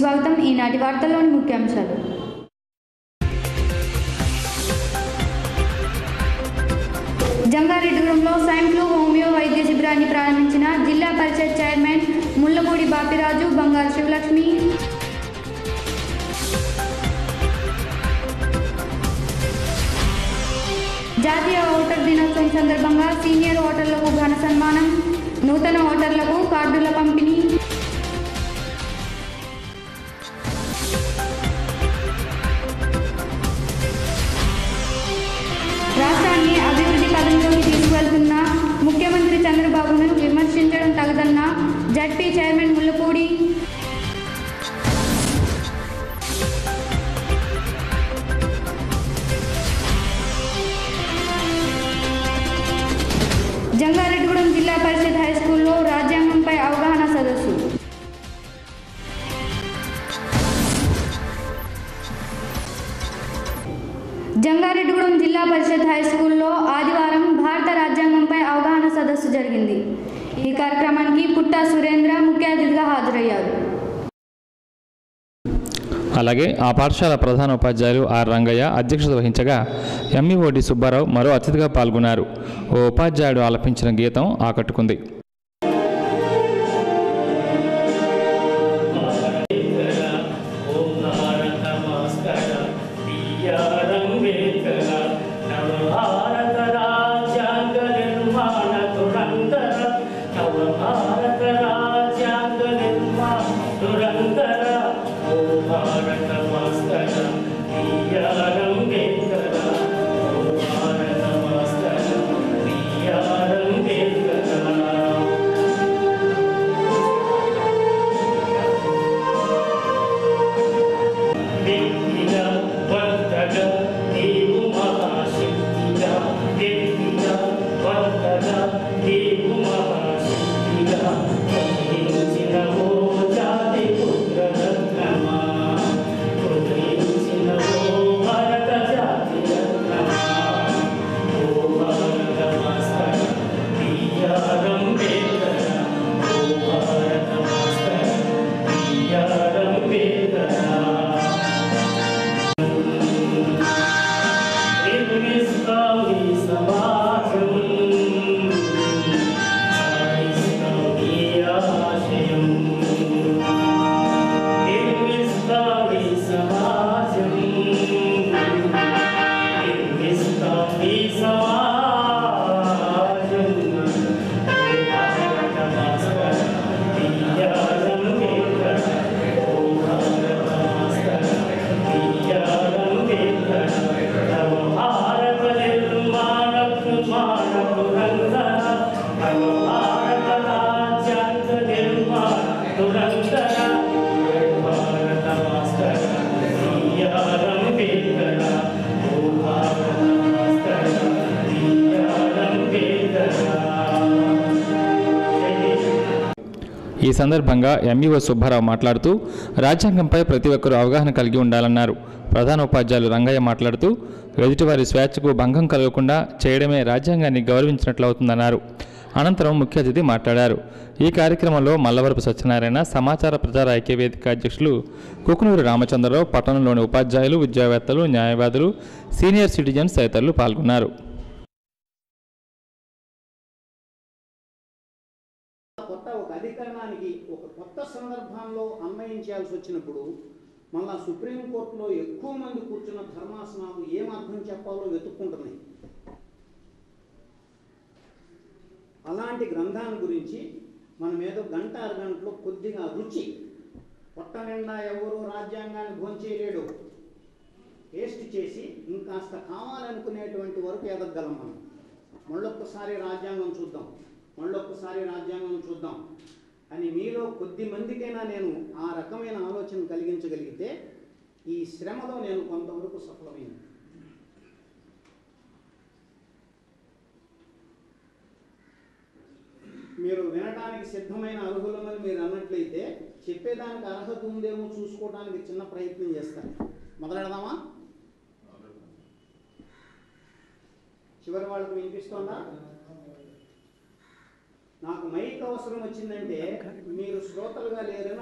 స్వాగతం. ఈనాటి వార్తల్లోని ముఖ్యాంశాలు. జంగారెడ్డిగూడెంలో స్వైన్ ఫ్లూ హోమియో వైద్య శిబిరాన్ని ప్రారంభించిన జిల్లా పరిషత్ చైర్మన్ ముల్లపూడి బాపిరాజు, బంగారు శివలక్ష్మి. జాతీయ ఓటర్ దినోత్సవం సందర్భంగా సీనియర్ ఓటర్లకు ఘన సన్మానం, నూతన ఓటర్లకు కార్డుల పంపిణీ. రాష్ట్రాన్ని అభివృద్ధి పదంలోకి తీసుకువెళ్తున్న ముఖ్యమంత్రి చంద్రబాబును విమర్శించడం తగదన్న జడ్పీ చైర్మన్ ముల్లపూడి. జంగారెడ్డిగూడెం జిల్లా పరిషత్ హైస్కూల్లో రాజ్యాంగంపై అవగాహన సదస్సు. జంగారెడ్డిగూడెం జిల్లా పరిషత్ హైస్కూల్లో ఆదివారం భారత రాజ్యాంగంపై అవగాహన సదస్సు జరిగింది. ఈ కార్యక్రమానికి పుట్టా సురేంద్ర ముఖ్య అతిథిగా హాజరయ్యారు. అలాగే ఆ పాఠశాల ప్రధాన ఉపాధ్యాయులు ఆర్ రంగయ్య అధ్యక్షత వహించగా ఎంఈఓడి సుబ్బారావు మరో అతిథిగా పాల్గొన్నారు. ఓ ఉపాధ్యాయుడు ఆలపించిన గీతం ఆకట్టుకుంది. ఈ సందర్భంగా ఎంఈఓ సుబ్బారావు మాట్లాడుతూ రాజ్యాంగంపై ప్రతి ఒక్కరూ అవగాహన కలిగి ఉండాలన్నారు. ప్రధాన ఉపాధ్యాయులు రంగయ్య మాట్లాడుతూ ఎదుటివారి స్వేచ్ఛకు భంగం కలగకుండా చేయడమే రాజ్యాంగాన్ని గౌరవించినట్లవుతుందన్నారు. అనంతరం ముఖ్య అతిథి మాట్లాడారు. ఈ కార్యక్రమంలో మల్లవరపు సత్యనారాయణ, సమాచార ప్రచార ఐక్యవేదిక అధ్యక్షులు కుకునూరి రామచంద్రరావు, పట్టణంలోని ఉపాధ్యాయులు, విద్యావేత్తలు, న్యాయవాదులు, సీనియర్ సిటిజన్స్ తదితరులు పాల్గొన్నారు. అధికరణానికి ఒక కొత్త సందర్భంలో అన్వయించాల్సి వచ్చినప్పుడు మళ్ళా సుప్రీంకోర్టులో ఎక్కువ మంది కూర్చున్న ధర్మాసనాలు ఏం అర్థం చెప్పాలో వెతుక్కుంటున్నాయి. అలాంటి గ్రంథాన్ని గురించి మనం ఏదో గంట అరగంటలో కొద్దిగా రుచి, పొట్ట నిండా ఎవరు రాజ్యాంగాన్ని భోంచేయలేడు, టేస్ట్ చేసి ఇంకాస్త కావాలనుకునేటువంటి వరకు ఎదగలం. మనం మళ్ళొక్కసారి రాజ్యాంగం చూద్దాం, మళ్ళొక్కసారి రాజ్యాంగం చూద్దాం అని మీలో కొద్ది మందికైనా నేను ఆ రకమైన ఆలోచన కలిగించగలిగితే ఈ శ్రమలో నేను కొంతవరకు సఫలమైంది. మీరు వినడానికి సిద్ధమైన అర్హులమని మీరు అన్నట్లయితే చెప్పేదానికి అర్హత ఉందేమో చూసుకోవడానికి చిన్న ప్రయత్నం చేస్తాను. మొదలెడదామా? చివరి వాళ్ళకు వినిపిస్తోందా? నాకు మైక్ అవసరం వచ్చిందంటే మీరు శ్రోతలుగా లేరని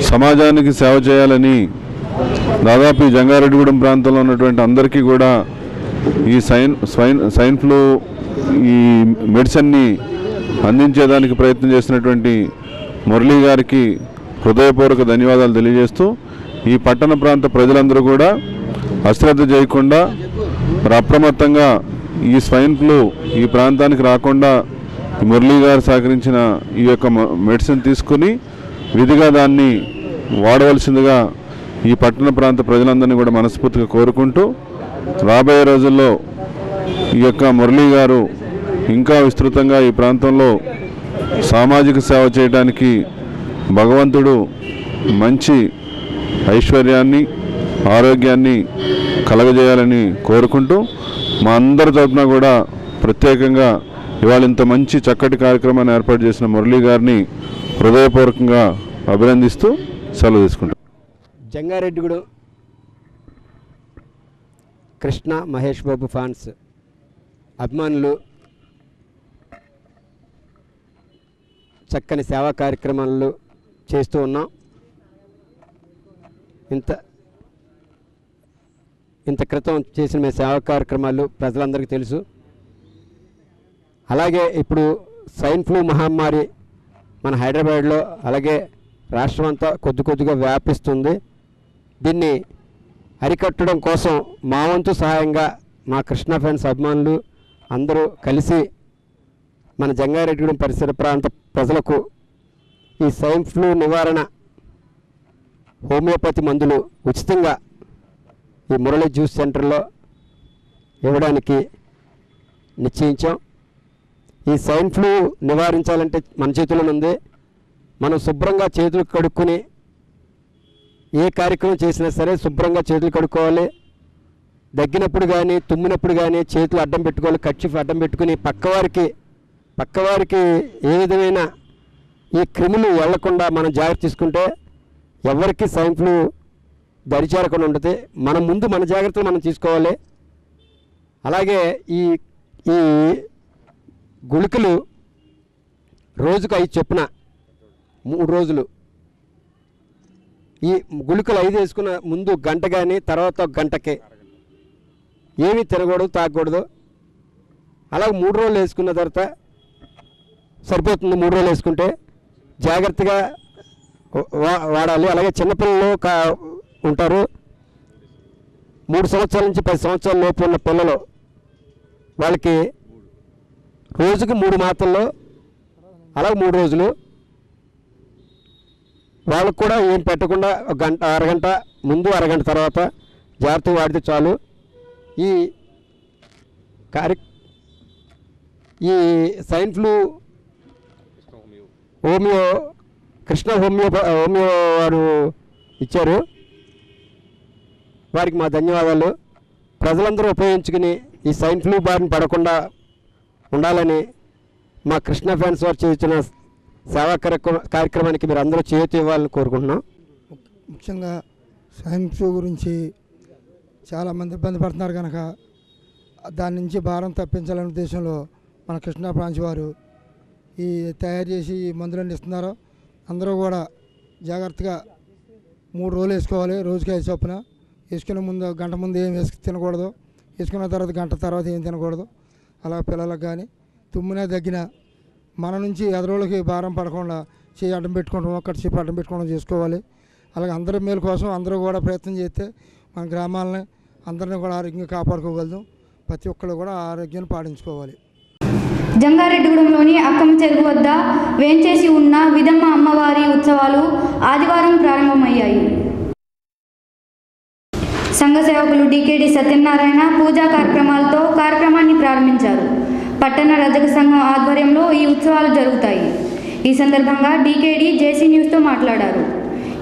సమాజానికి సేవ చేయాలని దాదాపు ఈ జంగారెడ్డిగూడెం ప్రాంతంలో ఉన్నటువంటి అందరికీ కూడా ఈ స్వైన్ ఫ్లూ ఈ మెడిసిన్ని అందించేదానికి ప్రయత్నం చేసినటువంటి మురళీ గారికి హృదయపూర్వక ధన్యవాదాలు తెలియజేస్తూ ఈ పట్టణ ప్రాంత ప్రజలందరూ కూడా అశ్రద్ధ చేయకుండా అప్రమత్తంగా ఈ స్వైన్ ఫ్లూ ఈ ప్రాంతానికి రాకుండా మురళీ గారు సహకరించిన ఈ యొక్క మెడిసిన్ తీసుకుని విధిగా దాన్ని వాడవలసిందిగా ఈ పట్టణ ప్రాంత ప్రజలందరినీ కూడా మనస్ఫూర్తిగా కోరుకుంటూ రాబోయే రోజుల్లో ఈ యొక్క మురళీ గారు ఇంకా విస్తృతంగా ఈ ప్రాంతంలో సామాజిక సేవ చేయడానికి భగవంతుడు మంచి ఐశ్వర్యాన్ని ఆరోగ్యాన్ని కలగజేయాలని కోరుకుంటూ మా అందరి తరపున కూడా ప్రత్యేకంగా ఇవాళ ఇంత మంచి చక్కటి కార్యక్రమాన్ని ఏర్పాటు చేసిన మురళీ గారిని హృదయపూర్వకంగా అభినందిస్తూ సెలవు తీసుకుంటాం. జంగారెడ్డిగూడెం కృష్ణ మహేష్ బాబు ఫ్యాన్స్ అభిమానులు చక్కని సేవా కార్యక్రమాలు చేస్తూ ఉన్నాం. ఇంత క్రితం చేసిన మీ సేవా కార్యక్రమాలు ప్రజలందరికీ తెలుసు. అలాగే ఇప్పుడు స్వైన్ ఫ్లూ మహమ్మారి మన హైదరాబాద్లో అలాగే రాష్ట్రం అంతా కొద్దిగా వ్యాపిస్తుంది. దీన్ని అరికట్టడం కోసం మా వంతు సహాయంగా మా కృష్ణ ఫ్యాన్స్ అభిమానులు అందరూ కలిసి మన జంగారెడ్డిగూడెం పరిసర ప్రాంత ప్రజలకు ఈ స్వైన్ ఫ్లూ నివారణ హోమియోపతి మందులు ఉచితంగా ఈ మురళి జ్యూస్ సెంటర్లో ఇవ్వడానికి నిశ్చయించాం. ఈ స్వైన్ ఫ్లూ నివారించాలంటే మన చేతుల్లోనే ఉంది. మనం శుభ్రంగా చేతులు కడుక్కొని ఏ కార్యక్రమం చేసినా సరే శుభ్రంగా చేతులు కడుక్కోవాలి. దగ్గినప్పుడు కానీ తుమ్మినప్పుడు కానీ చేతులు అడ్డం పెట్టుకోవాలి, కర్చీఫ్ అడ్డం పెట్టుకుని పక్కవారికి ఏ విధమైన ఈ క్రిములు వెళ్లకుండా మనం జాగ్రత్త తీసుకుంటే ఎవరికి స్వైన్ ఫ్లూ దరిచేరకుండా ఉంటుంది. మనం ముందు మన జాగ్రత్తలు మనం తీసుకోవాలి. అలాగే ఈ ఈ గుళికలు రోజుకు 5 చొప్పున 3 రోజులు ఈ గుళికలు 5 వేసుకున్న ముందు గంట కానీ తర్వాత 1 గంటకి ఏమీ తినకూడదు, తాగకూడదు. అలాగే 3 రోజులు వేసుకున్న తర్వాత సరిపోతుంది. 3 రోజులు వేసుకుంటే జాగ్రత్తగా వాడాలి. అలాగే చిన్నపిల్లలు ఉంటారు. 3 సంవత్సరాల నుంచి 10 సంవత్సరాల లోపు ఉన్న పిల్లలు వాళ్ళకి రోజుకి 3 మాత్రలు, అలాగే 3 రోజులు వాళ్ళకు కూడా ఏం పెట్టకుండా 1 గంట, అరగంట ముందు, అరగంట తర్వాత జాగ్రత్తగా వాడితే చాలు. ఈ స్వైన్ ఫ్లూ కృష్ణ హోమియో వారు ఇచ్చారు. వారికి మా ధన్యవాదాలు. ప్రజలందరూ ఉపయోగించుకుని ఈ స్వైన్ ఫ్లూ బారిన పడకుండా ఉండాలని మా కృష్ణ ఫ్యాన్స్ వారు చేస్తున్న సేవా కార్యక్రమానికి మీరు అందరూ చేతి ఇవ్వాలని కోరుకుంటున్నాం. ముఖ్యంగా స్వైన్ ఫ్లూ గురించి చాలామంది ఇబ్బంది పడుతున్నారు కనుక దాని నుంచి భారం తప్పించాలనే ఉద్దేశంలో మన కృష్ణ ఫ్రాన్స్ వారు ఈ తయారు చేసి ఈ మందులన్నీ ఇస్తున్నారు. అందరూ కూడా జాగ్రత్తగా 3 రోజులు వేసుకోవాలి. రోజుకి 5 చొప్పున వేసుకునే ముందు గంట ముందు ఏం తినకూడదు, వేసుకున్న తర్వాత గంట తర్వాత ఏం తినకూడదు. అలా పిల్లలకు కానీ తుమ్మినా దగ్గినా మన నుంచి ఎదరోళ్ళకి భారం పడకుండా చేయి అడ్డం పెట్టుకోవడం, ఒక్కటి చేపి అడ్డం పెట్టుకోవడం చేసుకోవాలి. అలాగే అందరి మేలు కోసం అందరూ కూడా ప్రయత్నం చేస్తే మన గ్రామాలని అందరినీ కూడా ఆరోగ్యంగా కాపాడుకోగలుగుతాం. ప్రతి ఒక్కళ్ళు కూడా ఆరోగ్యాన్ని పాటించుకోవాలి. జంగారెడ్డిగూడెంలోని అక్కమ్మ చెరువు వద్ద వేంచేసి ఉన్న విదమ్మ అమ్మవారి ఉత్సవాలు ఆదివారం ప్రారంభమయ్యాయి. సంఘ సేవకులు డికేడి సత్యనారాయణ పూజా కార్యక్రమాలతో కార్యక్రమాన్ని ప్రారంభించారు. పట్టణ రజక సంఘం ఆధ్వర్యంలో ఈ ఉత్సవాలు జరుగుతాయి. ఈ సందర్భంగా డికేడి జేసీ న్యూస్తో మాట్లాడారు.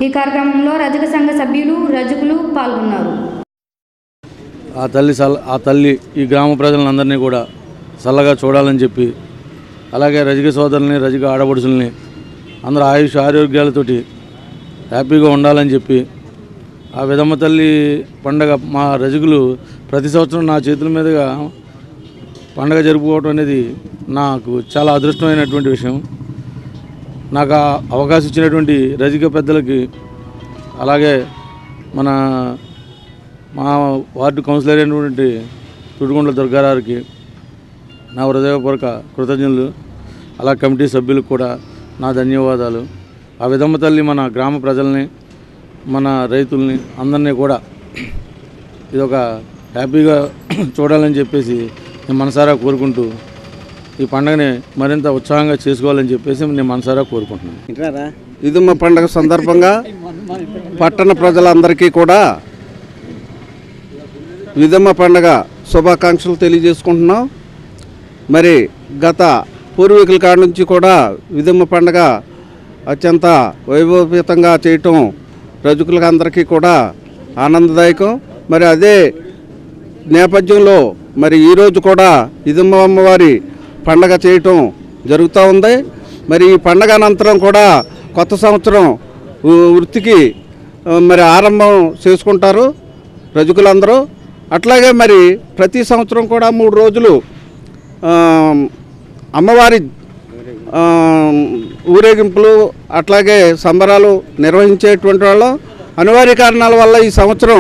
ఈ కార్యక్రమంలో రజక సంఘ సభ్యులు, రజకులు పాల్గొన్నారు. ఆ తల్లి ఈ గ్రామ ప్రజలందరినీ కూడా చల్లగా చూడాలని చెప్పి, అలాగే రజక సోదరుల్ని, రజక ఆడపడుచుల్ని అందరూ ఆయుష్ ఆరోగ్యాలతోటి హ్యాపీగా ఉండాలని చెప్పి ఆ విధమ్మ తల్లి పండగ మా రజకులు ప్రతి సంవత్సరం నా చేతుల మీదుగా పండగ జరుపుకోవడం అనేది నాకు చాలా అదృష్టమైనటువంటి విషయం. నాకు ఆ అవకాశం ఇచ్చినటువంటి రజక పెద్దలకి అలాగే మా వార్డు కౌన్సిలర్ అయినటువంటి తుడిగుండ్ల దుర్గారావుకి నా హృదయపూర్వక కృతజ్ఞతలు. అలా కమిటీ సభ్యులకు కూడా నా ధన్యవాదాలు. ఆ విధమ్మ తల్లి మన గ్రామ ప్రజల్ని, మన రైతుల్ని అందరినీ కూడా ఇదొక హ్యాపీగా చూడాలని చెప్పేసి నేను మనసారా కోరుకుంటూ ఈ పండుగని మరింత ఉత్సాహంగా చేసుకోవాలని చెప్పేసి నేను మనసారా కోరుకుంటున్నాను. ఇదమ్మ పండుగ సందర్భంగా పట్టణ ప్రజలందరికీ కూడా ఇదమ్మ పండుగ శుభాకాంక్షలు తెలియజేసుకుంటున్నాం. మరి గత పూర్వీకుల కాడి నుంచి కూడా ఇదమ్మ పండుగ అత్యంత వైభవపేతంగా చేయటం రజకులకు అందరికీ కూడా ఆనందదాయకం. మరి అదే నేపథ్యంలో మరి ఈరోజు కూడా ఇదమ్మ అమ్మవారి పండగ చేయటం జరుగుతూ ఉంది. మరి ఈ పండగ అనంతరం కూడా కొత్త సంవత్సరం వృత్తికి మరి ఆరంభం చేసుకుంటారు రజకులందరూ. అట్లాగే మరి ప్రతి సంవత్సరం కూడా 3 రోజులు అమ్మవారి ఊరేగింపులు అట్లాగే సంబరాలు నిర్వహించేటువంటి వాళ్ళం. అనివార్య కారణాల వల్ల ఈ సంవత్సరం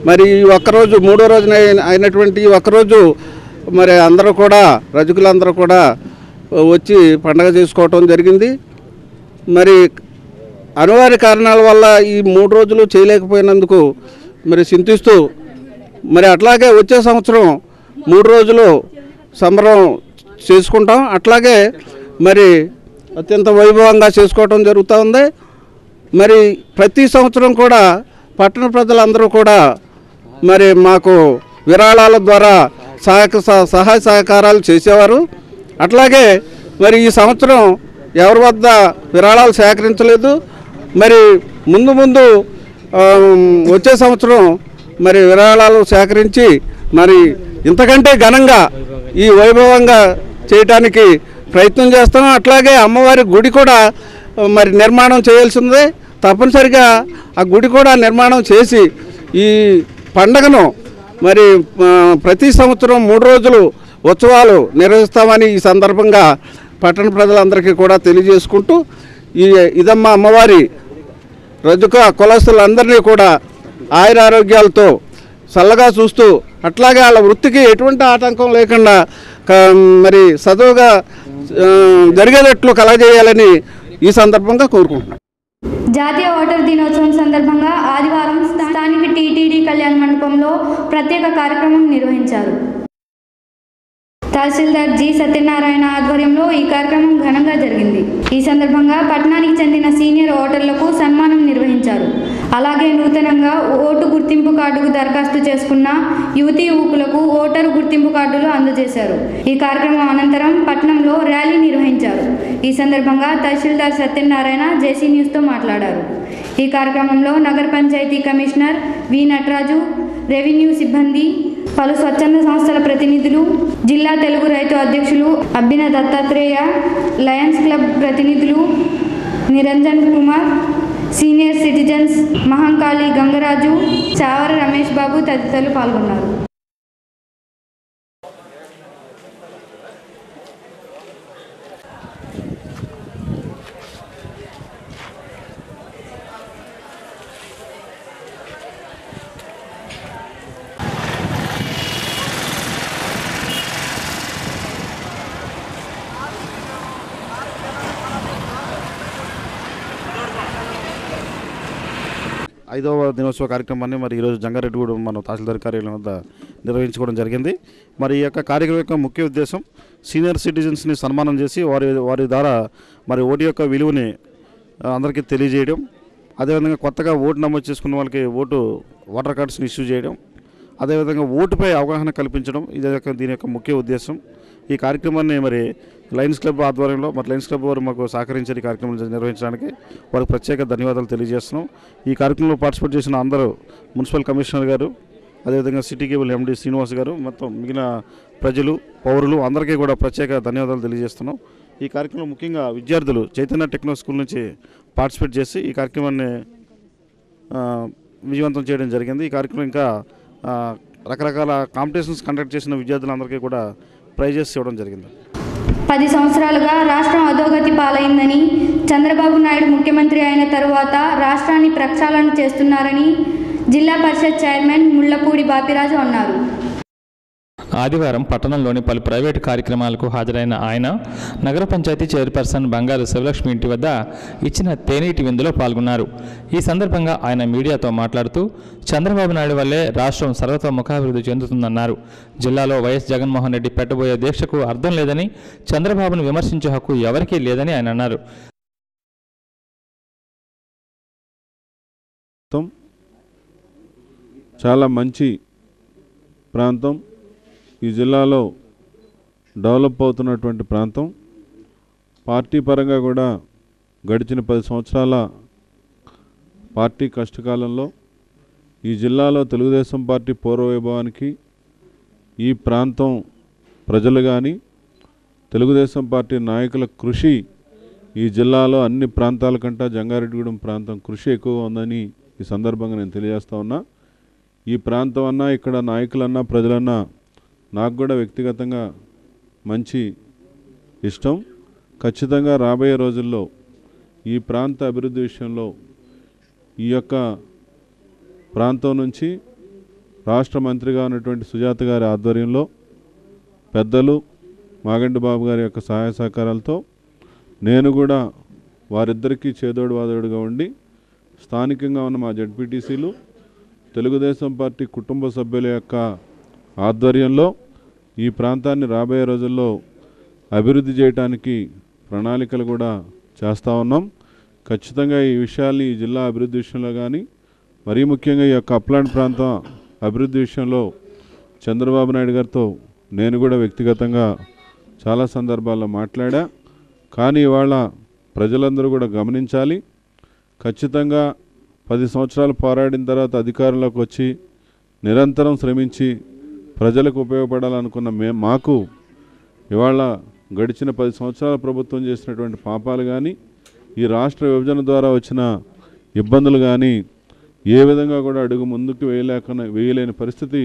మరి ఒక్కరోజు 3వ రోజున అయినటువంటి ఒక్కరోజు మరి అందరూ కూడా రజకులందరూ కూడా వచ్చి పండగ చేసుకోవటం జరిగింది. మరి అనివార్య కారణాల వల్ల ఈ 3 రోజులు చేయలేకపోయినందుకు మరి చింతిస్తూ మరి అట్లాగే వచ్చే సంవత్సరం 3 రోజులు సంబరం చేసుకుంటాం. అట్లాగే మరి అత్యంత వైభవంగా చేసుకోవటం జరుగుతూ ఉంది. మరి ప్రతి సంవత్సరం కూడా పట్టణ ప్రజలందరూ కూడా మరి మాకు విరాళాల ద్వారా సహాయ సహకారాలు చేసేవారు. అట్లాగే మరి ఈ సంవత్సరం ఎవరి వద్ద విరాళాలు సేకరించలేదు. మరి ముందు వచ్చే సంవత్సరం మరి విరాళాలు సేకరించి మరి ఇంతకంటే ఘనంగా ఈ వైభవంగా చేయడానికి ప్రయత్నం చేస్తాం. అట్లాగే అమ్మవారి గుడి కూడా మరి నిర్మాణం చేయాల్సిందే. తప్పనిసరిగా ఆ గుడి కూడా నిర్మాణం చేసి ఈ పండగను మరి ప్రతి సంవత్సరం 3 రోజులు ఉత్సవాలు నిర్వహిస్తామని ఈ సందర్భంగా పట్టణ ప్రజలందరికీ కూడా తెలియజేసుకుంటూ ఈ ఇదమ్మ అమ్మవారి రజక కులస్తులందరినీ కూడా ఆయురారోగ్యాలతో చల్లగా చూస్తూ అట్లాగే వాళ్ళ వృత్తికి ఎటువంటి ఆటంకం లేకుండా మరి చదువుగా జరిగేటట్లు కలగజేయాలని ఈ సందర్భంగా కోరుకుంటున్నాను. జాతీయ ఓటర్ దినోత్సవం సందర్భంగా ఆదివారం స్థానిక టీటీడీ కళ్యాణ మండపంలో ప్రత్యేక కార్యక్రమం నిర్వహించారు. తహసీల్దార్ జి సత్యనారాయణ ఆధ్వర్యంలో ఈ కార్యక్రమం ఘనంగా జరిగింది. ఈ సందర్భంగా పట్టణానికి చెందిన సీనియర్ ఓటర్లకు సన్మానం నిర్వహించారు. అలాగే నూతనంగా ఓటు గుర్తింపు కార్డుకు దరఖాస్తు చేసుకున్న యువతీ యువకులకు ఓటరు గుర్తింపు కార్డులు అందజేశారు. ఈ కార్యక్రమం అనంతరం పట్టణంలో ర్యాలీ నిర్వహించారు. ఈ సందర్భంగా తహసీల్దార్ సత్యనారాయణ జేసీ న్యూస్తో మాట్లాడారు. ఈ కార్యక్రమంలో నగర panchayati commissioner V Nataraju, revenue సిబ్బంది, పలు స్వచ్ఛంద సంస్థల ప్రతినిధులు, జిల్లా తెలుగు రైతు అధ్యక్షులు అబ్బిన దత్తాత్రేయ, లయన్స్ క్లబ్ ప్రతినిధులు నిరంజన్ కుమార్, సీనియర్ సిటిజన్స్ మహంకాళి గంగరాజు, చావర రమేష్ బాబు తదితరులు పాల్గొన్నారు. 5వ దినోత్సవ కార్యక్రమాన్ని మరి ఈరోజు జంగారెడ్డిగూడెం మన తహసీల్దార్ కార్యాలయం వద్ద నిర్వహించుకోవడం జరిగింది. మరి ఈ యొక్క కార్యక్రమం యొక్క ముఖ్య ఉద్దేశం సీనియర్ సిటిజన్స్ని సన్మానం చేసి వారి ద్వారా మరి ఓటు యొక్క విలువని అందరికీ తెలియజేయడం, అదేవిధంగా కొత్తగా ఓటు నమోదు చేసుకున్న వాళ్ళకి ఓటర్ కార్డ్స్ని ఇష్యూ చేయడం, అదేవిధంగా ఓటుపై అవగాహన కల్పించడం దీని యొక్క ముఖ్య ఉద్దేశం. ఈ కార్యక్రమాన్ని మరి లయన్స్ క్లబ్ ఆధ్వర్యంలో లయన్స్ క్లబ్ వారు మాకు సహకరించారు ఈ కార్యక్రమం నిర్వహించడానికి. వారికి ప్రత్యేక ధన్యవాదాలు తెలియజేస్తున్నాం. ఈ కార్యక్రమంలో పార్టిసిపేట్ చేసిన అందరూ మున్సిపల్ కమిషనర్ గారు, అదేవిధంగా సిటీ కేబుల్ ఎండి శ్రీనివాస్ గారు, మొత్తం మిగిలిన ప్రజలు, పౌరులు అందరికీ కూడా ప్రత్యేక ధన్యవాదాలు తెలియజేస్తున్నాం. ఈ కార్యక్రమంలో ముఖ్యంగా విద్యార్థులు చైతన్య టెక్నో స్కూల్ నుంచి పార్టిసిపేట్ చేసి ఈ కార్యక్రమాన్ని విజయవంతం చేయడం జరిగింది. ఈ కార్యక్రమం ఇంకా రకరకాల కాంపిటీషన్స్ కండక్ట్ చేసిన విద్యార్థులందరికీ కూడా ప్రైజెస్ ఇవ్వడం జరిగింది. 10 సంవత్సరాలుగా రాష్ట్రం అధోగతి పాలైందని, చంద్రబాబు నాయుడు ముఖ్యమంత్రి అయిన తరువాత రాష్ట్రాన్ని ప్రక్షాళన చేస్తున్నారని జిల్లా పరిషత్ చైర్మన్ ముళ్లపూడి బాపిరాజు అన్నారు. ఆదివారం పట్టణంలోని పలు ప్రైవేటు కార్యక్రమాలకు హాజరైన ఆయన నగర పంచాయతీ చైర్పర్సన్ బంగారు శివలక్ష్మి ఇంటి వద్ద ఇచ్చిన తేనీటి విందులో పాల్గొన్నారు. ఈ సందర్భంగా ఆయన మీడియాతో మాట్లాడుతూ చంద్రబాబు నాయుడు వల్లే రాష్ట్రం సర్వతోముఖాభివృద్ధి చెందుతుందన్నారు. జిల్లాలో వైఎస్ జగన్మోహన్ రెడ్డి పెట్టబోయే దీక్షకు అర్థం లేదని, చంద్రబాబును విమర్శించే హక్కు ఎవరికీ లేదని ఆయన అన్నారు. చాలా మంచి ప్రాంతం, ఈ జిల్లాలో డెవలప్ అవుతున్నటువంటి ప్రాంతం. పార్టీ పరంగా కూడా గడిచిన 10 సంవత్సరాల పార్టీ కష్టకాలంలో ఈ జిల్లాలో తెలుగుదేశం పార్టీ పూర్వవైభవానికి ఈ ప్రాంతం ప్రజలు కానీ తెలుగుదేశం పార్టీ నాయకుల కృషి ఈ జిల్లాలో అన్ని ప్రాంతాల కంటే జంగారెడ్డిగూడెం ప్రాంతం కృషి ఎక్కువగా ఉందని ఈ సందర్భంగా నేను తెలియజేస్తా ఉన్నా. ఈ ప్రాంతం అన్నా, ఇక్కడ నాయకులన్నా, ప్రజలన్నా నాకు కూడా వ్యక్తిగతంగా మంచి ఇష్టం. ఖచ్చితంగా రాబోయే రోజుల్లో ఈ ప్రాంత అభివృద్ధి విషయంలో ఈ యొక్క ప్రాంతం నుంచి రాష్ట్ర మంత్రిగా ఉన్నటువంటి సుజాత గారి ఆధ్వర్యంలో పెద్దలు మాగంటి బాబు గారి యొక్క సహాయ సహకారాలతో నేను కూడా వారిద్దరికీ చేదోడు వాదోడుగా ఉండి స్థానికంగా ఉన్న మా జడ్పీటీసీలు, తెలుగుదేశం పార్టీ కుటుంబ సభ్యుల యొక్క ఆధ్వర్యంలో ఈ ప్రాంతాన్ని రాబోయే రోజుల్లో అభివృద్ధి చేయడానికి ప్రణాళికలు కూడా చేస్తూ ఉన్నాం. ఖచ్చితంగా ఈ విషయాల్ని ఈ జిల్లా అభివృద్ధి విషయంలో కానీ, మరీ ముఖ్యంగా ఈ యొక్క అప్లాంట్ ప్రాంతం అభివృద్ధి విషయంలో చంద్రబాబు నాయుడు గారితో నేను కూడా వ్యక్తిగతంగా చాలా సందర్భాల్లో మాట్లాడా. కానీ ఇవాళ ప్రజలందరూ కూడా గమనించాలి. ఖచ్చితంగా 10 సంవత్సరాలు పోరాడిన తర్వాత అధికారంలోకి వచ్చి నిరంతరం శ్రమించి ప్రజలకు ఉపయోగపడాలనుకున్న మాకు ఇవాళ గడిచిన 10 సంవత్సరాల ప్రభుత్వం చేసినటువంటి పాపాలు కానీ, ఈ రాష్ట్ర విభజన ద్వారా వచ్చిన ఇబ్బందులు కానీ ఏ విధంగా కూడా అడుగు ముందుకు వేయలేని పరిస్థితి,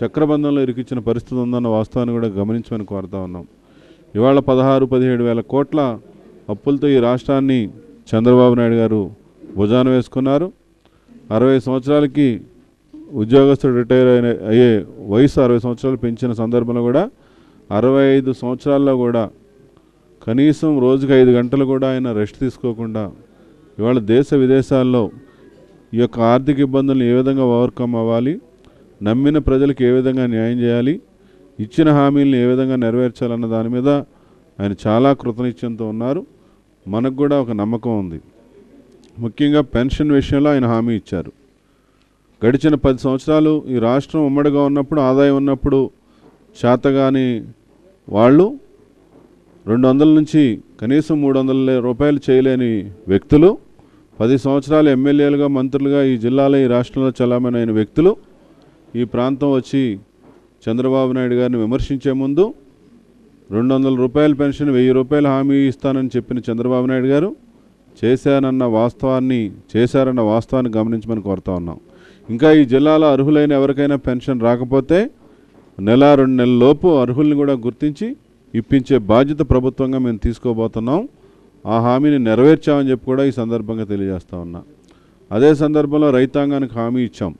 చక్రబంధంలో ఇరికిచ్చిన పరిస్థితి ఉందన్న వాస్తవాన్ని కూడా గమనించమని కోరుతా ఉన్నాం. ఇవాళ 16-17 వేల కోట్ల అప్పులతో ఈ రాష్ట్రాన్ని చంద్రబాబు నాయుడు గారు భుజాన వేసుకున్నారు. 60 సంవత్సరాలకి ఉద్యోగస్తుడు రిటైర్ అయ్యే వయసు 60 సంవత్సరాలు పెంచిన సందర్భంలో కూడా 65 సంవత్సరాల్లో కూడా కనీసం రోజుకి 5 గంటలు కూడా ఆయన రెస్ట్ తీసుకోకుండా ఇవాళ దేశ విదేశాల్లో ఈ యొక్క ఆర్థిక ఇబ్బందులను ఏ విధంగా ఓవర్కమ్ అవ్వాలి, నమ్మిన ప్రజలకు ఏ విధంగా న్యాయం చేయాలి, ఇచ్చిన హామీలను ఏ విధంగా నెరవేర్చాలన్న దాని మీద ఆయన చాలా కృతనిశ్చయంతో ఉన్నారు. మనకు కూడా ఒక నమ్మకం ఉంది. ముఖ్యంగా పెన్షన్ విషయంలో ఆయన హామీ ఇచ్చారు. గడిచిన 10 సంవత్సరాలు ఈ రాష్ట్రం ఉమ్మడిగా ఉన్నప్పుడు, ఆదాయం ఉన్నప్పుడు చేతగాని వాళ్ళు 200 నుంచి కనీసం 300 రూపాయలు చేయలేని వ్యక్తులు, 10 సంవత్సరాలు ఎమ్మెల్యేలుగా, మంత్రులుగా ఈ జిల్లాలో, ఈ రాష్ట్రంలో చలామణైన వ్యక్తులు ఈ ప్రాంతం వచ్చి చంద్రబాబు నాయుడు గారిని విమర్శించే ముందు 200 రూపాయల పెన్షన్, 1000 రూపాయలు హామీ ఇస్తానని చెప్పిన చంద్రబాబు నాయుడు గారు చేశారన్న వాస్తవాన్ని గమనించమని కోరుతా ఉన్నాం. ఇంకా ఈ జిల్లాలో అర్హులైన ఎవరికైనా పెన్షన్ రాకపోతే 1-2 నెలల లోపు అర్హుల్ని కూడా గుర్తించి ఇప్పించే బాధ్యత ప్రభుత్వంగా మేము తీసుకోబోతున్నాం. ఆ హామీని నెరవేర్చామని చెప్పి కూడా ఈ సందర్భంగా తెలియజేస్తా ఉన్నా. అదే సందర్భంలో రైతాంగానికి హామీ ఇచ్చాం.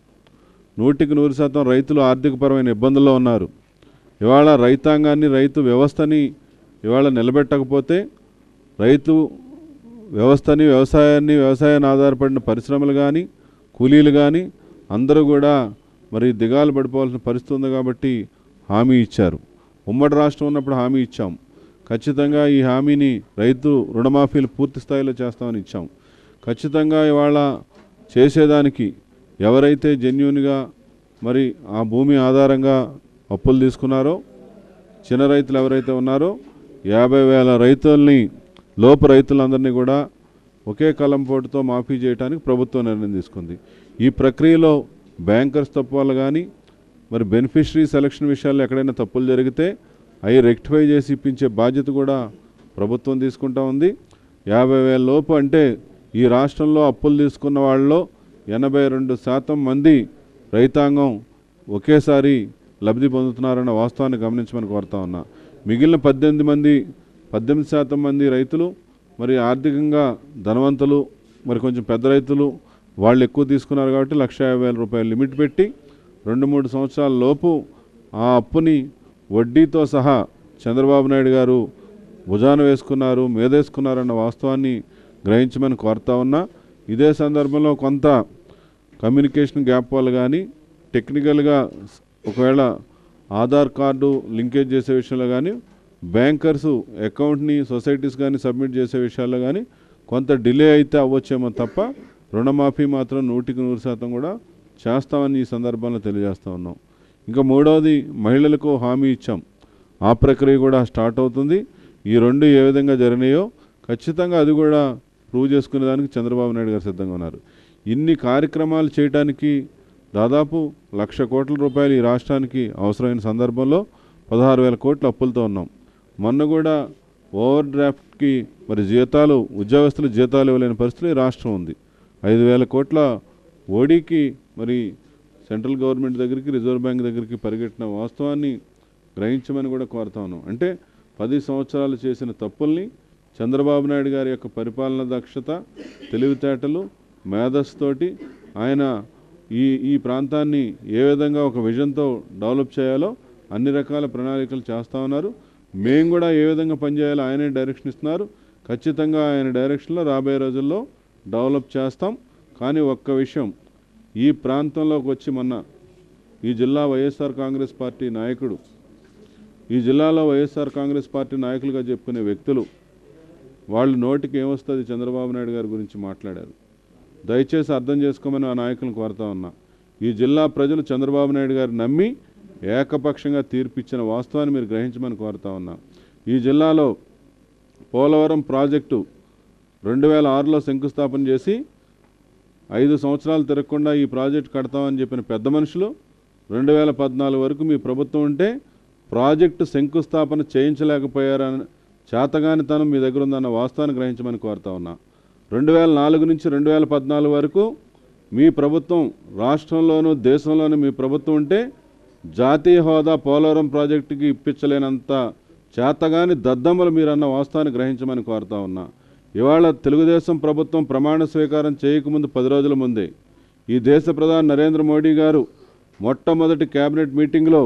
100% రైతులు ఆర్థికపరమైన ఇబ్బందుల్లో ఉన్నారు. ఇవాళ రైతాంగాన్ని, రైతు వ్యవస్థని ఇవాళ నిలబెట్టకపోతే రైతు వ్యవస్థని, వ్యవసాయాన్ని ఆధారపడిన పరిశ్రమలు కానీ, కూలీలు కానీ అందరూ కూడా మరి దిగాలు పడిపోవాల్సిన పరిస్థితి ఉంది. కాబట్టి హామీ ఇచ్చారు. ఉమ్మడి రాష్ట్రం ఉన్నప్పుడు హామీ ఇచ్చాం. ఖచ్చితంగా ఈ హామీని రైతు రుణమాఫీలు పూర్తి స్థాయిలో చేస్తామని ఇచ్చాం. ఖచ్చితంగా ఇవాళ చేసేదానికి ఎవరైతే జెన్యూన్గా మరి ఆ భూమి ఆధారంగా అప్పులు తీసుకున్నారో, చిన్న రైతులు ఎవరైతే ఉన్నారో 50,000 రైతుల్ని, లోపు రైతులందరినీ కూడా ఒకే కలంపోటుతో మాఫీ చేయడానికి ప్రభుత్వం నిర్ణయం తీసుకుంది. ఈ ప్రక్రియలో బ్యాంకర్స్ తప్పు వల్ల కానీ, మరి బెనిఫిషరీ సెలక్షన్ విషయాల్లో ఎక్కడైనా తప్పులు జరిగితే అవి రెక్టిఫై చేసి ఇప్పించే బాధ్యత కూడా ప్రభుత్వం తీసుకుంటా ఉంది. 50,000 లోపు అంటే ఈ రాష్ట్రంలో అప్పులు తీసుకున్న వాళ్ళలో 82% మంది రైతాంగం ఒకేసారి లబ్ధి పొందుతున్నారన్న వాస్తవాన్ని గమనించమని కోరుతా ఉన్నా. మిగిలిన 18 మంది 18% మంది రైతులు మరి ఆర్థికంగా ధనవంతులు, మరి కొంచెం పెద్ద రైతులు వాళ్ళు ఎక్కువ తీసుకున్నారు కాబట్టి 1,50,000 రూపాయలు లిమిట్ పెట్టి 2-3 సంవత్సరాల లోపు ఆ అప్పుని వడ్డీతో సహా చంద్రబాబు నాయుడు గారు భుజాన వేసుకున్నారు, మీదేసుకున్నారన్న వాస్తవాన్ని గ్రహించమని కోరుతా ఉన్నా. ఇదే సందర్భంలో కొంత కమ్యూనికేషన్ గ్యాప్ వల్ల కానీ టెక్నికల్గా ఒకవేళ ఆధార్ కార్డు లింకేజ్ చేసే విషయంలో కానీ బ్యాంకర్సు అకౌంట్ని సొసైటీస్ కానీ సబ్మిట్ చేసే విషయాల్లో కానీ కొంత డిలే అయితే అవ్వచ్చేమో తప్ప రుణమాఫీ మాత్రం 100% కూడా చేస్తామని ఈ సందర్భంలో తెలియజేస్తూ ఉన్నాం. ఇంకా మూడవది మహిళలకు హామీ ఇచ్చాం, ఆ ప్రక్రియ కూడా స్టార్ట్ అవుతుంది. ఈ రెండు ఏ విధంగా జరిగినాయో ఖచ్చితంగా అది కూడా ప్రూవ్ చేసుకునేదానికి చంద్రబాబు నాయుడు గారు సిద్ధంగా ఉన్నారు. ఇన్ని కార్యక్రమాలు చేయడానికి దాదాపు 1,00,000 కోట్ల రూపాయలు ఈ రాష్ట్రానికి అవసరమైన సందర్భంలో 16,000 కోట్ల అప్పులతో ఉన్నాం. మొన్న కూడా ఓవర్ డ్రాఫ్ట్కి మరి జీతాలు ఉద్యోగస్తులు జీతాలు ఇవ్వలేని పరిస్థితులు ఈ రాష్ట్రం ఉంది. 5,000 కోట్ల ఓడీకి మరి సెంట్రల్ గవర్నమెంట్ దగ్గరికి రిజర్వ్ బ్యాంక్ దగ్గరికి పరిగెట్టిన వాస్తవాన్ని గ్రహించమని కూడా కోరుతా ఉన్నాం. అంటే 10 సంవత్సరాలు చేసిన తప్పుల్ని చంద్రబాబు నాయుడు గారి యొక్క పరిపాలన దక్షత, తెలివితేటలు, మేధస్సుతోటి ఆయన ఈ ప్రాంతాన్ని ఏ విధంగా ఒక విజన్తో డెవలప్ చేయాలో అన్ని రకాల ప్రణాళికలు చేస్తూ ఉన్నారు. మేము కూడా ఏ విధంగా పనిచేయాలో ఆయనే డైరెక్షన్ ఇస్తున్నారు. ఖచ్చితంగా ఆయన డైరెక్షన్లో రాబోయే రోజుల్లో డెవలప్ చేస్తాం. కానీ ఒక్క విషయం, ఈ ప్రాంతంలోకి వచ్చి మొన్న ఈ జిల్లా వైఎస్ఆర్ కాంగ్రెస్ పార్టీ నాయకుడు, ఈ జిల్లాలో వైఎస్ఆర్ కాంగ్రెస్ పార్టీ నాయకులుగా చెప్పుకునే వ్యక్తులు వాళ్ళు నోటికి ఏమొస్తుంది చంద్రబాబు నాయుడు గారి గురించి మాట్లాడారు. దయచేసి అర్థం చేసుకోమని ఆ నాయకులను కోరుతా ఉన్నా. ఈ జిల్లా ప్రజలు చంద్రబాబు నాయుడు గారు నమ్మి ఏకపక్షంగా తీర్పిచ్చిన వాస్తవాన్ని మీరు గ్రహించమని కోరుతా ఉన్నా. ఈ జిల్లాలో పోలవరం ప్రాజెక్టు 2006లో శంకుస్థాపన చేసి 5 సంవత్సరాలు తిరగకుండా ఈ ప్రాజెక్టు కడతామని చెప్పిన పెద్ద మనుషులు 2014 వరకు మీ ప్రభుత్వం ఉంటే ప్రాజెక్టు శంకుస్థాపన చేయించలేకపోయారని చేతగానితనం మీ దగ్గర ఉందన్న వాస్తవాన్ని గ్రహించమని కోరుతా ఉన్నా. 2004 నుంచి 2014 వరకు మీ ప్రభుత్వం రాష్ట్రంలోనూ దేశంలోనూ మీ ప్రభుత్వం ఉంటే జాతీయ హోదా పోలవరం ప్రాజెక్టుకి ఇప్పించలేనంత చేతగాని దద్దమ్మలు మీరన్న వాస్తవాన్ని గ్రహించమని కోరుతా ఉన్నా. ఇవాళ తెలుగుదేశం ప్రభుత్వం ప్రమాణ స్వీకారం చేయకముందు 10 రోజుల ముందే ఈ దేశ ప్రధాని నరేంద్ర మోడీ గారు మొట్టమొదటి కేబినెట్ మీటింగ్లో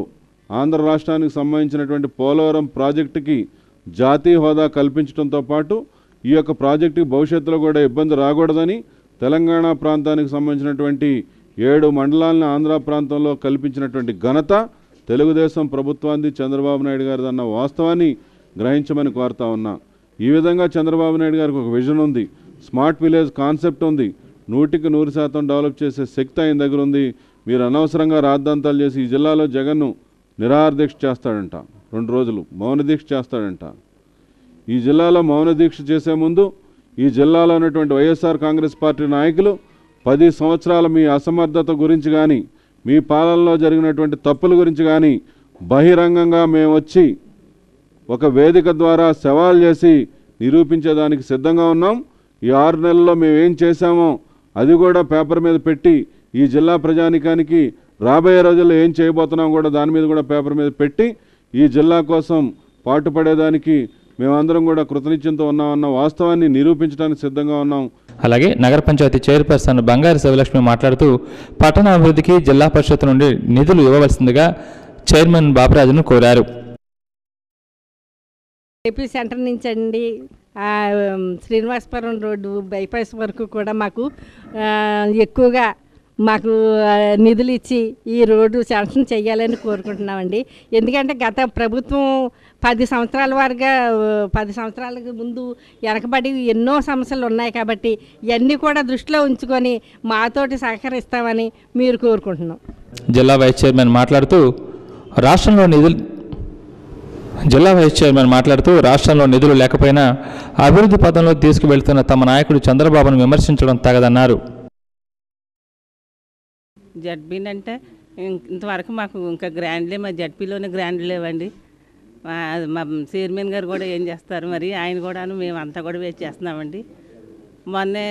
ఆంధ్ర రాష్ట్రానికి సంబంధించినటువంటి పోలవరం ప్రాజెక్టుకి జాతీయ హోదా కల్పించడంతో పాటు ఈ యొక్క ప్రాజెక్టుకి భవిష్యత్తులో కూడా ఇబ్బంది రాకూడదని తెలంగాణ ప్రాంతానికి సంబంధించినటువంటి 7 మండలాలను ఆంధ్ర ప్రాంతంలో కల్పించినటువంటి ఘనత తెలుగుదేశం ప్రభుత్వాన్ని చంద్రబాబు నాయుడు గారిది అన్న వాస్తవాన్ని గ్రహించమని కోరుతా ఉన్నా. ఈ విధంగా చంద్రబాబు నాయుడు గారికి ఒక విజన్ ఉంది, స్మార్ట్ విలేజ్ కాన్సెప్ట్ ఉంది, 100% డెవలప్ చేసే శక్తి ఆయన దగ్గర ఉంది. మీరు అనవసరంగా రాద్ధాంతాలు చేసి ఈ జిల్లాలో జగన్ను నిరాహార దీక్ష చేస్తాడంట, 2 రోజులు మౌన దీక్ష చేస్తాడంట. ఈ జిల్లాలో మౌన దీక్ష చేసే ముందు ఈ జిల్లాలో ఉన్నటువంటి వైఎస్ఆర్ కాంగ్రెస్ పార్టీ నాయకులు 10 సంవత్సరాల మీ అసమర్థత గురించి కానీ మీ పాలనలో జరిగినటువంటి తప్పుల గురించి కానీ బహిరంగంగా మేము వచ్చి ఒక వేదిక ద్వారా సవాల్ చేసి నిరూపించేదానికి సిద్ధంగా ఉన్నాం. ఈ 6 నెలల్లో మేము ఏం చేశామో అది కూడా పేపర్ మీద పెట్టి ఈ జిల్లా ప్రజానికానికి రాబోయే రోజుల్లో ఏం చేయబోతున్నాం కూడా దాని మీద కూడా పేపర్ మీద పెట్టి ఈ జిల్లా కోసం పాటుపడేదానికి మేమందరం కూడా కృతనిశ్చయంతో ఉన్నామన్న వాస్తవాన్ని నిరూపించడానికి సిద్ధంగా ఉన్నాం. అలాగే నగర పంచాయతీ చైర్పర్సన్ బంగారు శివలక్ష్మి మాట్లాడుతూ పట్టణ అభివృద్ధికి జిల్లా పరిషత్ నుండి నిధులు ఇవ్వవలసిందిగా చైర్మన్ బాపరాజును కోరారు. ఏపీ సెంటర్ నుంచి అండి శ్రీనివాసపురం రోడ్డు బైపాస్ వరకు కూడా మాకు ఎక్కువగా మాకు నిధులు ఇచ్చి ఈ రోడ్డు శాంక్షన్ చేయాలని కోరుకుంటున్నామండి. ఎందుకంటే గత ప్రభుత్వం 10 సంవత్సరాల వరగా 10 సంవత్సరాలకు ముందు వెనకబడి ఎన్నో సమస్యలు ఉన్నాయి కాబట్టి ఇవన్నీ కూడా దృష్టిలో ఉంచుకొని మాతోటి సహకరిస్తామని మీరు కోరుకుంటున్నాం. జిల్లా వైస్ చైర్మన్ మాట్లాడుతూ రాష్ట్రంలో నిధులు లేకపోయినా అభివృద్ధి పథంలో తీసుకువెళ్తున్న తమ నాయకుడు చంద్రబాబును విమర్శించడం తగదన్నారు. జడ్పీ అంటే ఇంతవరకు మాకు ఇంకా గ్రాండ్లే, మా జడ్పీలోనే గ్రాండ్ లేవండి. మా చైర్మన్ గారు కూడా ఏం చేస్తారు మరి, ఆయన కూడాను మేము అంతా కూడా వెయిట్ చేస్తున్నామండి. మొన్నే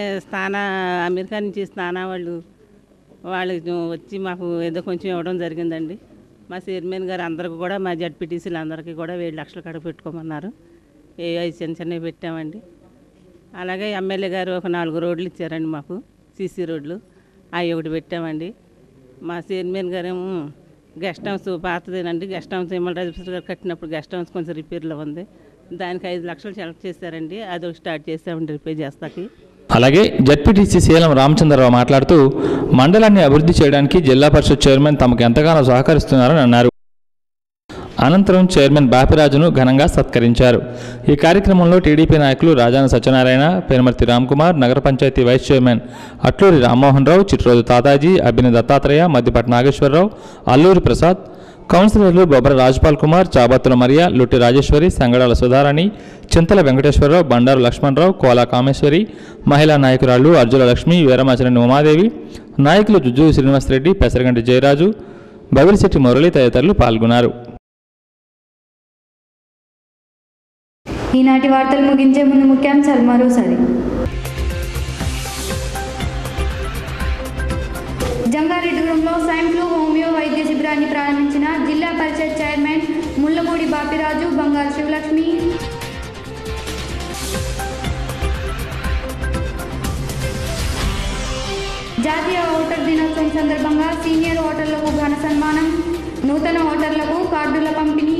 అమెరికా నుంచి వాళ్ళు వచ్చి మాకు ఏదో కొంచెం ఇవ్వడం జరిగిందండి. మా చైర్మన్ గారు అందరికీ కూడా మా జడ్పీటీసీలు అందరికీ కూడా 7 లక్షల కాడ పెట్టుకోమన్నారు. అవి చిన్న చిన్నవి పెట్టామండి. అలాగే ఎమ్మెల్యే గారు ఒక 4 రోడ్లు ఇచ్చారండి మాకు, సీసీ రోడ్లు, అవి ఒకటి పెట్టామండి. మా చైర్మన్ గారేమో గెస్ట్ హౌస్ పాతదేనండి, గెస్ట్ హౌస్ రాజేశ్వర గారు కట్టినప్పుడు గెస్ట్ హౌస్ కొంచెం రిపేర్లో ఉంది, దానికి 5 లక్షలు సెలెక్ట్ చేశారండి. అది ఒకటి స్టార్ట్ చేసామండి రిపేర్ చేస్తాకి. అలాగే జడ్పీటీసీ శీలం రామచంద్రరావు మాట్లాడుతూ మండలాన్ని అభివృద్ధి చేయడానికి జిల్లా పరిషత్ చైర్మన్ తమకు ఎంతగానో సహకరిస్తున్నారని అన్నారు. అనంతరం చైర్మన్ బాపిరాజును ఘనంగా సత్కరించారు. ఈ కార్యక్రమంలో టీడీపీ నాయకులు రాజాన సత్యనారాయణ, పెనుమర్తి రామ్కుమార్, నగర పంచాయతీ వైస్ చైర్మన్ అట్లూరి రామ్మోహన్ రావు, చిట్రోజు తాతాజీ, అభిని దత్తాత్రేయ, మద్దిపట్ల నాగేశ్వరరావు, అల్లూరి ప్రసాద్, కౌన్సిలర్లు బొబ్బర రాజ్పాల్ కుమార్, చాబత్తుల మరియా, లుట్టి రాజేశ్వరి, సంగడాల సుధారాణి, చింతల వెంకటేశ్వరరావు, బండారు లక్ష్మణరావు, కోలా కామేశ్వరి, మహిళా నాయకురాళ్లు అర్జుల లక్ష్మి, వీరమాచరణి ఉమాదేవి, నాయకులు జుజ్జు శ్రీనివాసరెడ్డి, పెసరగంటి జయరాజు, బవిరిశెట్టి మురళి తదితరులు పాల్గొన్నారు. ఈనాటి వార్తలు ముగించే ముందు ముఖ్యాంశాలు మరోసారి. జంగారెడ్డిగూడెంలో స్వైన్ ఫ్లూ హోమియో వైద్య శిబిరాన్ని ప్రారంభించిన జిల్లా పరిషత్ చైర్మన్ ముల్లపూడి బాపిరాజు, బంగారు శివలక్ష్మి. జాతీయ ఓటర్ దినోత్సవం సందర్భంగా సీనియర్ ఓటర్లకు ఘన సన్మానం, నూతన ఓటర్లకు కార్డుల పంపిణీ.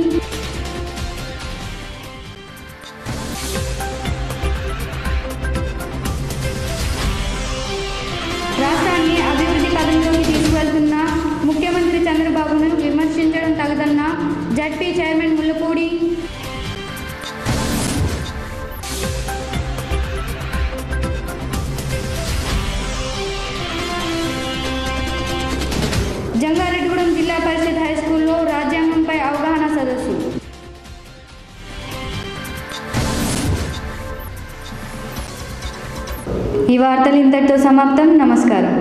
రాష్ట్రాన్ని అభివృద్ధి పథంలోకి తీసుకువెళ్తున్న ముఖ్యమంత్రి చంద్రబాబును విమర్శించడం తగదన్న జడ్పీ చైర్మన్ ముల్లపూడి. జంగారెడ్డిగూడెం జిల్లా పరిషత్ హైస్కూల్లో రాజ్యాంగంపై అవగాహన సదస్సు. ఈ వార్తలు ఇంతటితో సమాప్తం. నమస్కారం.